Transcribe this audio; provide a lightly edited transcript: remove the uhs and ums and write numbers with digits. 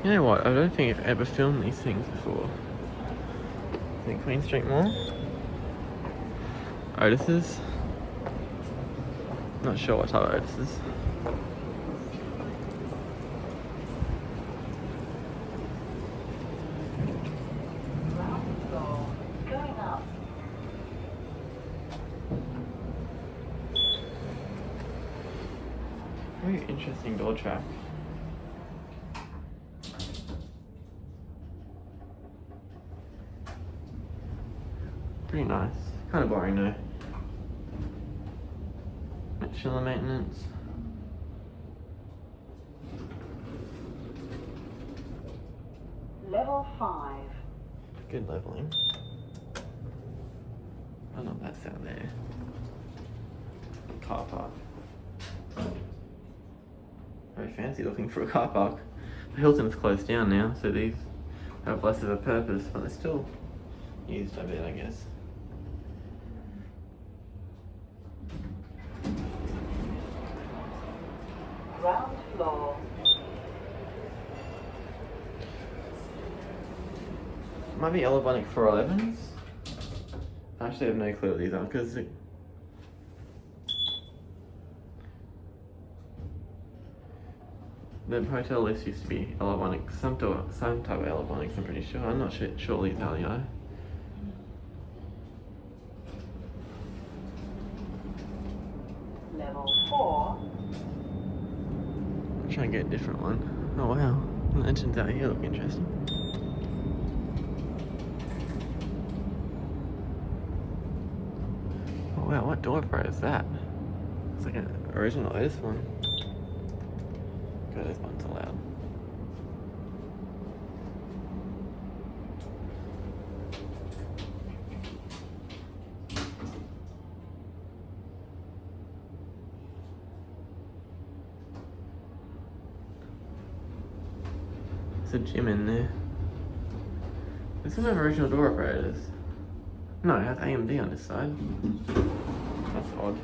You know what? I don't think I've ever filmed these things before. Is it Queen Street Mall? Otis's? Not sure what type of Otis is. Very interesting door track. Pretty nice. Kind of boring though. Chiller maintenance. Level 5. Good leveling. I don't know if that's out there. Car park. Very fancy looking for a car park. The Hilton's closed down now, so these have less of a purpose, but they're still used a bit, I guess. Ground floor. Might be Elevonic 411s. I actually have no clue what these are because the hotel list used to be Elevonic, some type of Elevonics, I'm pretty sure. I'm not sure these are, you know. Level 4. I'm trying to get a different one. Oh wow, the engines out here look interesting. Oh wow, what door pro is that? It's like an original Otis one. God, this one's loud. There's a gym in there. This doesn't have original door operators. No, it has AMD on this side. That's odd.